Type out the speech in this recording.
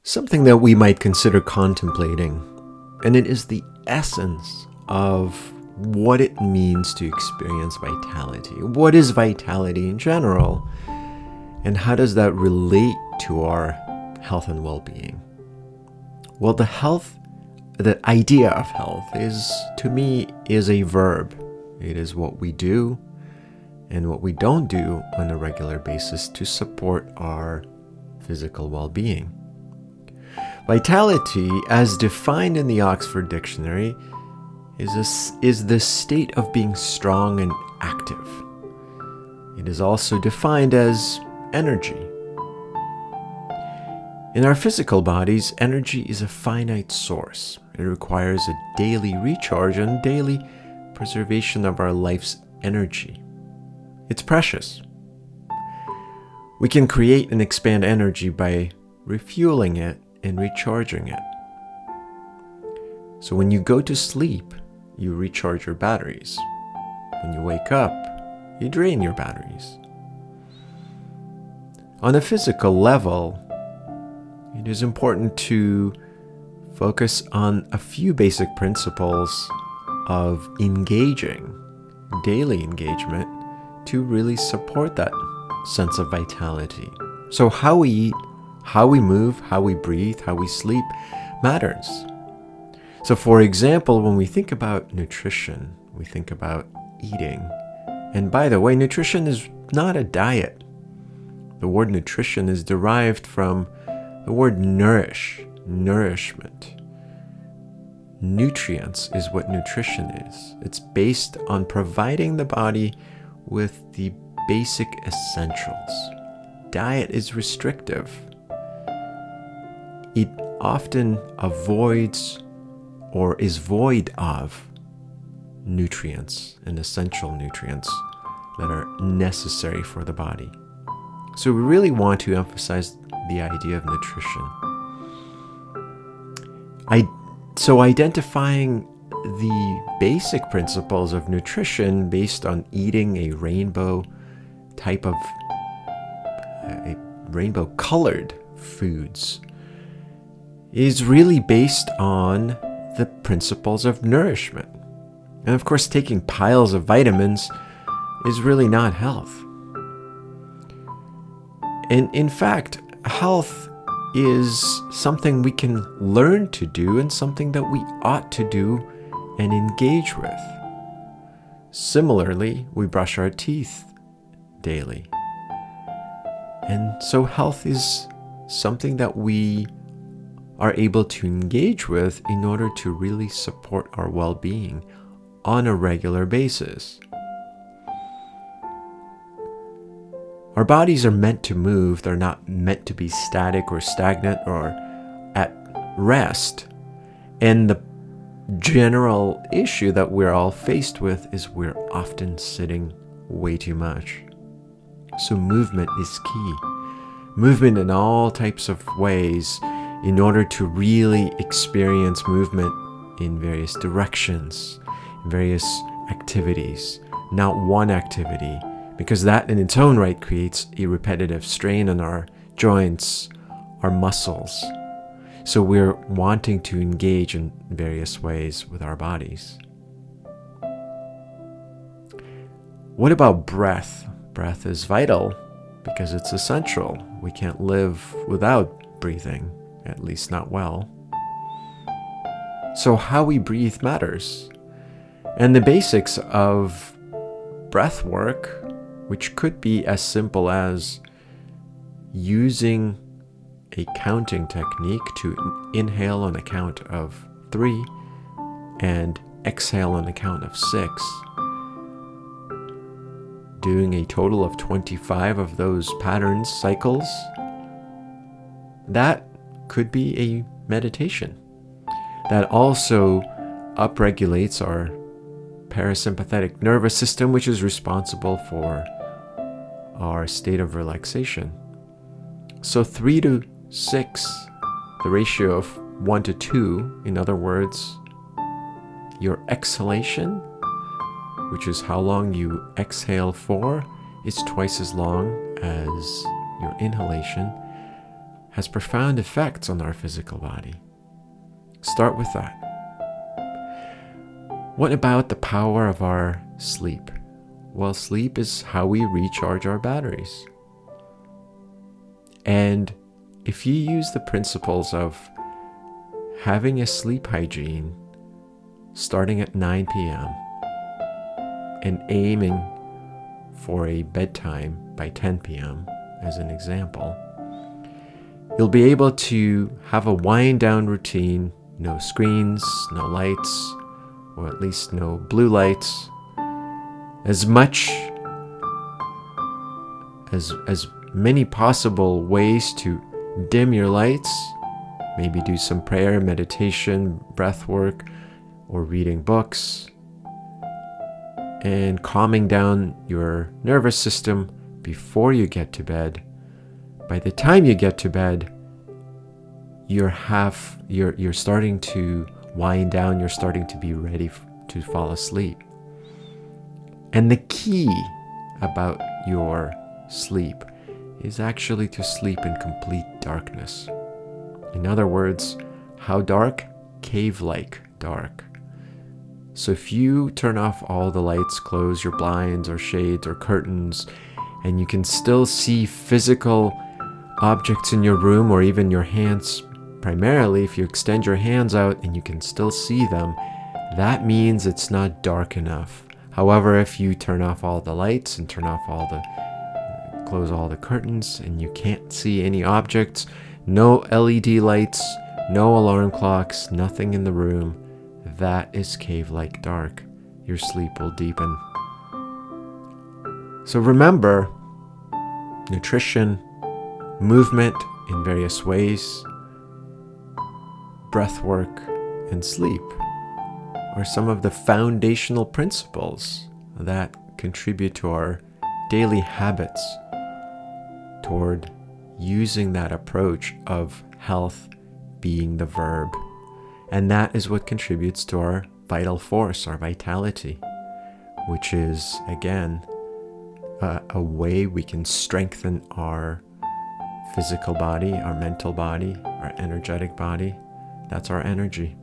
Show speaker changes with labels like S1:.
S1: something that we might consider contemplating, and it is the essence of what it means to experience vitality. What is vitality in general, and how does that relate to our health and well-being? Well, the idea of health is, to me, is a verb. It is what we do and what we don't do on a regular basis to support our physical well-being. Vitality, as defined in the Oxford Dictionary, is the state of being strong and active. It is also defined as energy. In our physical bodies, energy is a finite source. It requires a daily recharge and daily preservation of our life's energy. It's precious. We can create and expand energy by refueling it and recharging it. So when you go to sleep, you recharge your batteries. When you wake up, you drain your batteries. On a physical level, it is important to focus on a few basic principles of engaging, daily engagement, to really support that sense of vitality. So how we eat, how we move, how we breathe, how we sleep matters. So for example, when we think about nutrition, we think about eating. And by the way, nutrition is not a diet. The word nutrition is derived from the word nourish, nourishment. Nutrients is what nutrition is. It's based on providing the body with the basic essentials. Diet is restrictive. It often avoids or is void of nutrients and essential nutrients that are necessary for the body. So we really want to emphasize the idea of nutrition. So identifying the basic principles of nutrition based on eating a rainbow colored foods is really based on the principles of nourishment. And of course, taking piles of vitamins is really not health. And in fact, health is something we can learn to do and something that we ought to do and engage with. Similarly, we brush our teeth daily. And so health is something that we are able to engage with in order to really support our well-being on a regular basis. Our bodies are meant to move. They're not meant to be static or stagnant or at rest. And the general issue that we're all faced with is we're often sitting way too much. So movement is key. Movement in all types of ways in order to really experience movement in various directions, various activities, not one activity. Because that in its own right creates a repetitive strain on our joints, our muscles. So we're wanting to engage in various ways with our bodies. What about breath? Breath is vital because it's essential. We can't live without breathing, at least not well. So how we breathe matters. And the basics of breath work, which could be as simple as using a counting technique to inhale on a count of 3 and exhale on a count of 6. Doing a total of 25 of those patterns, cycles, that could be a meditation. That also upregulates our parasympathetic nervous system, which is responsible for our state of relaxation. So 3 to 6, the ratio of 1 to 2, in other words, your exhalation, which is how long you exhale for, is twice as long as your inhalation, has profound effects on our physical body. Start with that. What about the power of our sleep? Well, sleep is how we recharge our batteries. And if you use the principles of having a sleep hygiene starting at 9 p.m. and aiming for a bedtime by 10 p.m. as an example, you'll be able to have a wind down routine, no screens, no lights, or at least no blue lights, as many possible ways to dim your lights, maybe do some prayer, meditation, breath work, or reading books, and calming down your nervous system before you get to bed. By the time you get to bed, you're starting to wind down, you're starting to be ready to fall asleep. And the key about your sleep is actually to sleep in complete darkness. In other words, how dark? Cave-like dark. So if you turn off all the lights, close your blinds or shades or curtains, and you can still see physical objects in your room or even your hands, primarily if you extend your hands out and you can still see them, that means it's not dark enough. However, if you turn off all the lights and close all the curtains and you can't see any objects, no LED lights, no alarm clocks, nothing in the room, that is cave-like dark. Your sleep will deepen. So remember, nutrition, movement in various ways, breath work, and sleep are some of the foundational principles that contribute to our daily habits toward using that approach of health being the verb. And that is what contributes to our vital force, our vitality, which is, again, a way we can strengthen our physical body, our mental body, our energetic body. That's our energy.